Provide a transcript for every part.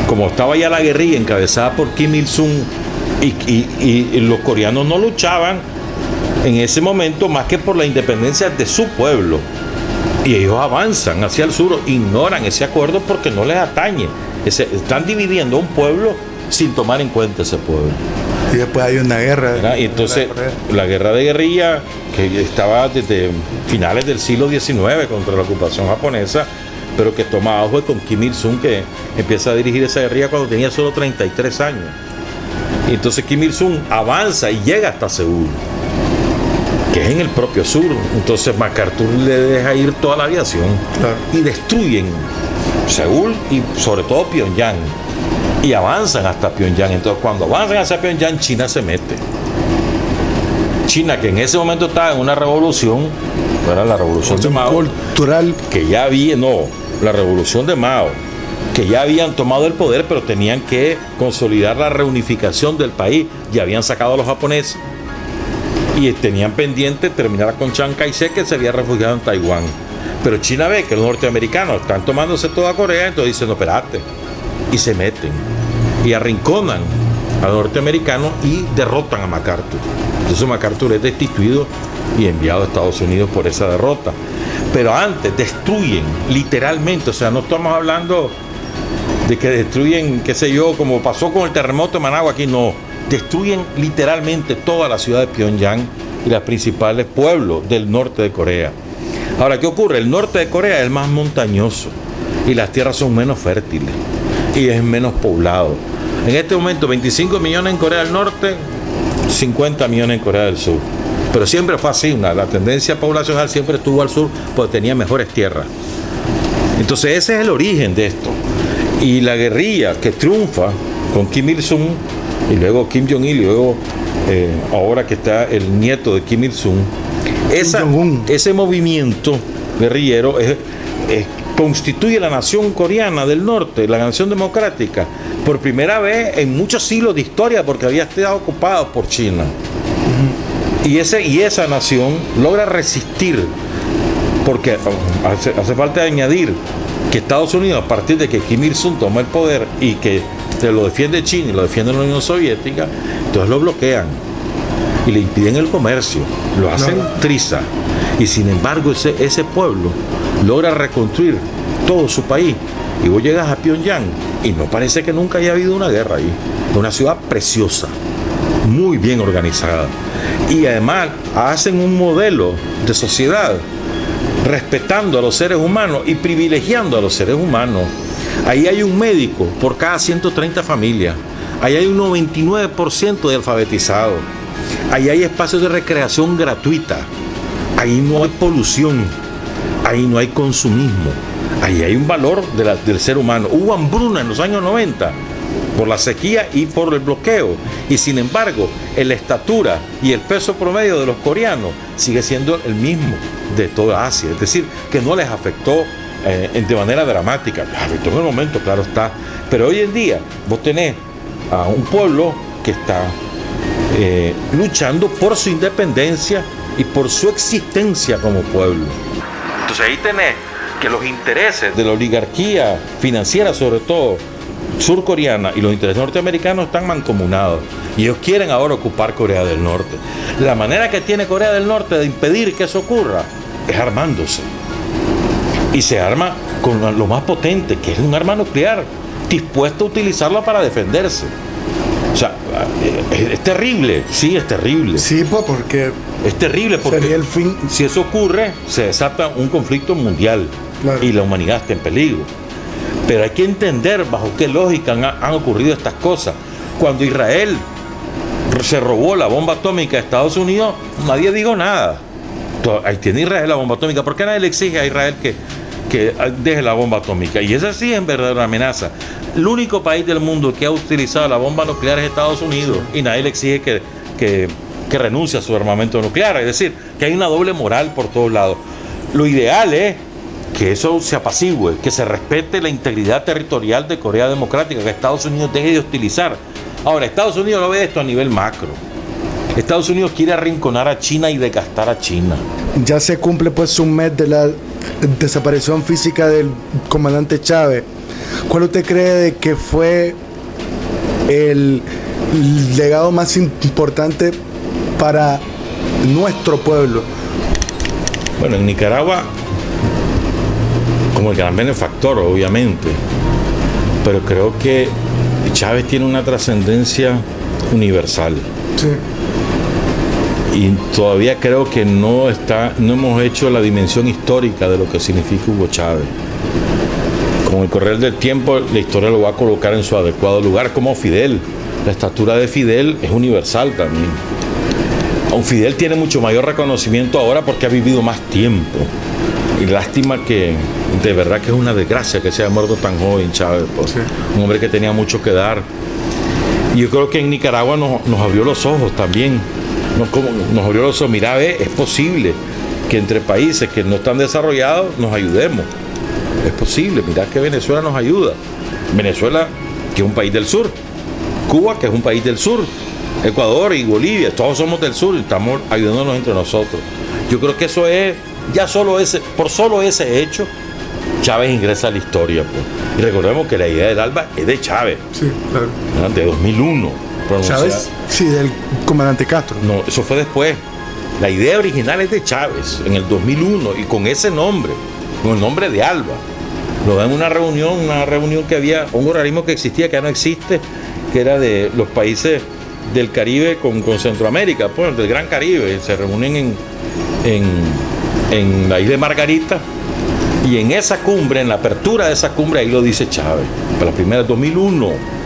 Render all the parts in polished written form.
como estaba ya la guerrilla encabezada por Kim Il-sung y los coreanos no luchaban en ese momento más que por la independencia de su pueblo, y ellos avanzan hacia el sur, ignoran ese acuerdo porque no les atañe. Están dividiendo un pueblo sin tomar en cuenta ese pueblo. Y después hay una guerra. ¿Verdad? Y entonces la guerra de guerrilla, que estaba desde finales del siglo XIX contra la ocupación japonesa, pero que toma auge con Kim Il-sung, que empieza a dirigir esa guerrilla cuando tenía solo 33 años. Y entonces Kim Il-sung avanza y llega hasta Seúl, que es en el propio sur. Entonces MacArthur le deja ir toda la aviación, claro, y destruyen Seúl y sobre todo Pyongyang, y avanzan hasta Pyongyang. Entonces cuando avanzan hacia Pyongyang, China se mete. China, que en ese momento estaba en una revolución, era la revolución de Mao, cultural, que ya había, la revolución de Mao, que ya habían tomado el poder, pero tenían que consolidar la reunificación del país. Ya habían sacado a los japoneses y tenían pendiente terminar con Chiang Kai-shek, que se había refugiado en Taiwán. Pero China ve que los norteamericanos están tomándose toda Corea, entonces dicen, no, espérate, y se meten y arrinconan a los norteamericanos y derrotan a MacArthur. Entonces MacArthur es destituido y enviado a Estados Unidos por esa derrota. Pero antes destruyen literalmente, o sea, no estamos hablando de que destruyen, qué sé yo, como pasó con el terremoto de Managua aquí, no, destruyen literalmente toda la ciudad de Pyongyang y los principales pueblos del norte de Corea. Ahora, ¿qué ocurre? El norte de Corea es el más montañoso y las tierras son menos fértiles y es menos poblado. En este momento 25 millones en Corea del Norte, 50 millones en Corea del Sur. Pero siempre fue así, la tendencia poblacional siempre estuvo al sur porque tenía mejores tierras. Entonces ese es el origen de esto. Y la guerrilla que triunfa con Kim Il-sung y luego Kim Jong-il y luego ahora que está el nieto de Kim Il-sung, ese movimiento guerrillero constituye la nación coreana del norte, la nación democrática, por primera vez en muchos siglos de historia, porque había estado ocupada por China. Y esa nación logra resistir, porque hace falta añadir que Estados Unidos, a partir de que Kim Il-sung toma el poder y que lo defiende China y lo defiende la Unión Soviética, entonces lo bloquean y le impiden el comercio, lo hacen triza. Y sin embargo ese pueblo logra reconstruir todo su país. Y vos llegas a Pyongyang y no parece que nunca haya habido una guerra ahí. Es una ciudad preciosa, muy bien organizada. Y además hacen un modelo de sociedad respetando a los seres humanos y privilegiando a los seres humanos. Ahí hay un médico por cada 130 familias. Ahí hay un 99% de alfabetizados. Ahí hay espacios de recreación gratuita. Ahí no hay polución. Ahí no hay consumismo. Ahí hay un valor del ser humano. Hubo hambruna en los años 90 por la sequía y por el bloqueo. Y sin embargo, la estatura y el peso promedio de los coreanos sigue siendo el mismo de toda Asia. Es decir, que no les afectó de manera dramática. En el momento, claro está. Pero hoy en día vos tenés a un pueblo que está luchando por su independencia y por su existencia como pueblo. Entonces ahí tenés que los intereses de la oligarquía financiera, sobre todo surcoreana, y los intereses norteamericanos están mancomunados. Y ellos quieren ahora ocupar Corea del Norte. La manera que tiene Corea del Norte de impedir que eso ocurra es armándose. Y se arma con lo más potente, que es un arma nuclear, dispuesto a utilizarla para defenderse. O sea, es terrible, sí, es terrible. Sí, pues porque es terrible porque sería el fin. Si eso ocurre, se desata un conflicto mundial, claro, y la humanidad está en peligro. Pero hay que entender bajo qué lógica han ocurrido estas cosas. Cuando Israel se robó la bomba atómica de Estados Unidos, nadie dijo nada. Ahí tiene Israel la bomba atómica. ¿Por qué nadie le exige a Israel que deje la bomba atómica? Y esa sí es en verdad una amenaza. El único país del mundo que ha utilizado la bomba nuclear es Estados Unidos, y nadie le exige que renuncie a su armamento nuclear. Es decir, que hay una doble moral por todos lados. Lo ideal es que eso se apacigüe, que se respete la integridad territorial de Corea Democrática, que Estados Unidos deje de hostilizar. Ahora, Estados Unidos no ve esto a nivel macro. Estados Unidos quiere arrinconar a China y desgastar a China. Ya se cumple pues un mes de la desaparición física del comandante Chávez. ¿cuál usted cree de que fue el legado más importante para nuestro pueblo? Bueno, en Nicaragua, como el gran benefactor, obviamente, pero creo que Chávez tiene una trascendencia universal. Sí. Y todavía creo que no hemos hecho la dimensión histórica de lo que significa Hugo Chávez. Con el correr del tiempo, la historia lo va a colocar en su adecuado lugar, como Fidel. La estatura de Fidel es universal también. Aun Fidel tiene mucho mayor reconocimiento ahora porque ha vivido más tiempo. Y lástima que, de verdad que es una desgracia que se haya muerto tan joven Chávez, pues. Sí. Un hombre que tenía mucho que dar. Y yo creo que en Nicaragua nos abrió los ojos también. Nos abrió los ojos. Mira, es posible que entre países que no están desarrollados nos ayudemos. Es posible. Mira que Venezuela nos ayuda. Venezuela, que es un país del sur. Cuba, que es un país del sur. Ecuador y Bolivia, todos somos del sur y estamos ayudándonos entre nosotros. Yo creo que eso es, por solo ese hecho, Chávez ingresa a la historia, pues. Y recordemos que la idea del ALBA es de Chávez. Sí, claro. De 2001. Chávez, sí, del comandante Castro. No, eso fue después. La idea original es de Chávez, en el 2001, y con ese nombre, con el nombre de ALBA. Lo da en una reunión que había, un organismo que existía, que ya no existe, que era de los países del Caribe con Centroamérica, pues, del Gran Caribe. Se reúnen en la isla de Margarita, y en esa cumbre, en la apertura de esa cumbre, ahí lo dice Chávez, para la primera, 2001.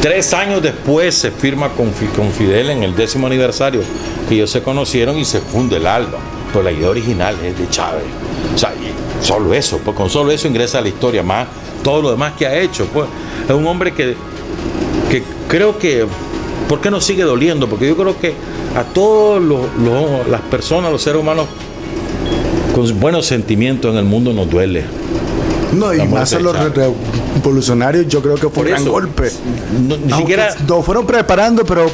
3 años después se firma con Fidel en el 10º aniversario que ellos se conocieron y se funda el ALBA, pero la idea original es de Chávez. O sea, solo eso, pues con solo eso ingresa a la historia, más todo lo demás que ha hecho, pues. Es un hombre que creo que, ¿por qué nos sigue doliendo? Porque yo creo que a todas las personas, los seres humanos con buenos sentimientos en el mundo nos duele. No, y más a los revolucionarios, yo creo que fue un gran golpe. Ni siquiera lo fueron preparando, pero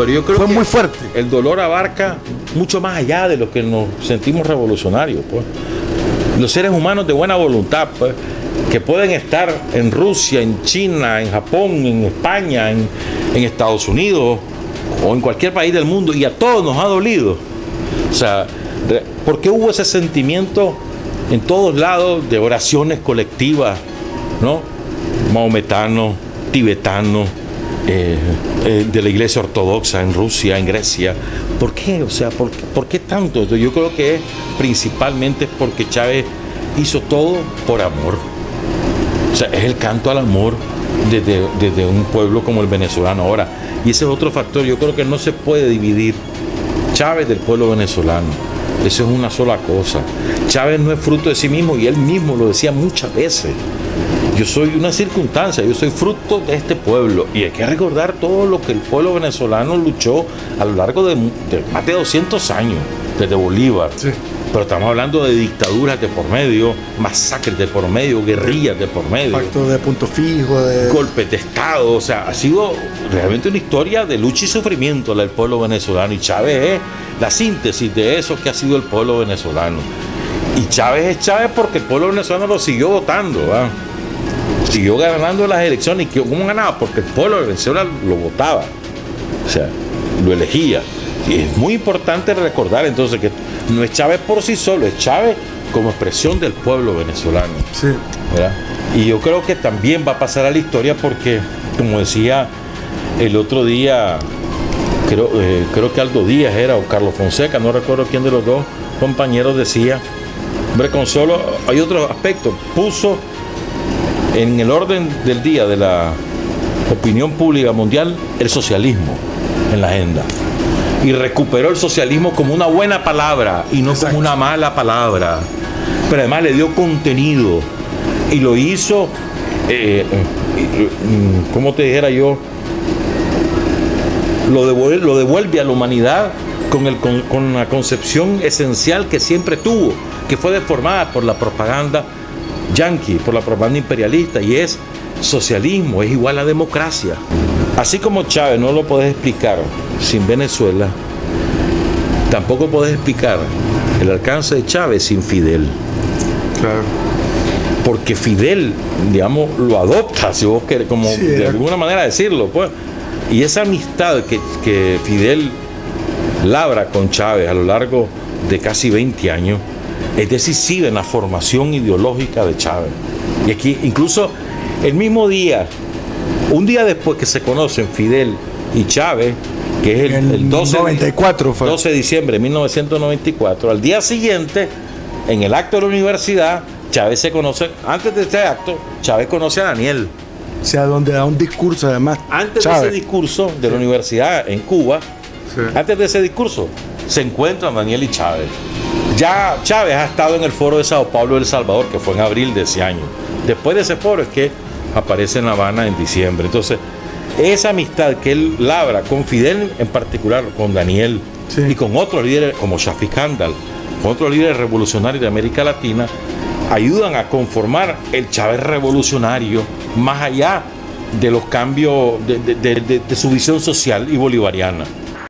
yo creo fue que muy fuerte. El dolor abarca mucho más allá de lo que nos sentimos revolucionarios, pues. Los seres humanos de buena voluntad, pues, que pueden estar en Rusia, en China, en Japón, en España, en Estados Unidos o en cualquier país del mundo, y a todos nos ha dolido. O sea, ¿por qué hubo ese sentimiento en todos lados de oraciones colectivas, ¿no? Maometanos, tibetanos, de la iglesia ortodoxa en Rusia, en Grecia? ¿Por qué? O sea, ¿por qué tanto? Yo creo que es principalmente porque Chávez hizo todo por amor. O sea, es el canto al amor desde un pueblo como el venezolano ahora. Y ese es otro factor. Yo creo que no se puede dividir Chávez del pueblo venezolano. Eso es una sola cosa. Chávez no es fruto de sí mismo, y él mismo lo decía muchas veces. Yo soy una circunstancia, yo soy fruto de este pueblo. Y hay que recordar todo lo que el pueblo venezolano luchó a lo largo de más de 200 años, desde Bolívar. Sí. Pero estamos hablando de dictaduras de por medio, masacres de por medio, guerrillas de por medio. Pacto de punto fijo, golpes de Estado. O sea, ha sido realmente una historia de lucha y sufrimiento la del pueblo venezolano. Y Chávez es la síntesis de eso que ha sido el pueblo venezolano. Y Chávez es Chávez porque el pueblo venezolano lo siguió votando, ¿verdad? Siguió ganando las elecciones. ¿Y cómo ganaba? Porque el pueblo de Venezuela lo votaba. O sea, lo elegía. Y es muy importante recordar entonces que no es Chávez por sí solo, es Chávez como expresión del pueblo venezolano. Sí. ¿Verdad? Y yo creo que también va a pasar a la historia porque, como decía el otro día, creo que Aldo Díaz era, o Carlos Fonseca, no recuerdo quién de los dos compañeros decía, hombre, con solo, hay otro aspecto, puso en el orden del día de la opinión pública mundial el socialismo en la agenda. Y recuperó el socialismo como una buena palabra y no como una mala palabra. Pero además le dio contenido y lo hizo, ¿cómo te dijera yo? Lo devuelve a la humanidad con la concepción esencial que siempre tuvo, que fue deformada por la propaganda yanqui, por la propaganda imperialista, y es socialismo es igual a democracia. Así como Chávez no lo podés explicar sin Venezuela, tampoco podés explicar el alcance de Chávez sin Fidel. Claro. porque Fidel, digamos, lo adopta, si vos querés, como sí, de alguna manera decirlo, pues. Y esa amistad que Fidel labra con Chávez a lo largo de casi 20 años es decisiva en la formación ideológica de Chávez. Y aquí, incluso el mismo día, un día después que se conocen Fidel y Chávez, que es el 12 de diciembre de 1994, al día siguiente, en el acto de la universidad, Chávez se conoce, antes de este acto, Chávez conoce a Daniel. O sea, donde da un discurso además. Antes Chávez. De ese discurso de la universidad en Cuba, antes de ese discurso, se encuentran Daniel y Chávez. Ya Chávez ha estado en el foro de Sao Paulo, El Salvador, que fue en abril de ese año. Después de ese foro es que aparece en La Habana en diciembre. Entonces, esa amistad que él labra con Fidel en particular, con Daniel y con otros líderes como Shafiq Handal, con otros líderes revolucionarios de América Latina, ayudan a conformar el Chávez revolucionario más allá de los cambios de su visión social y bolivariana.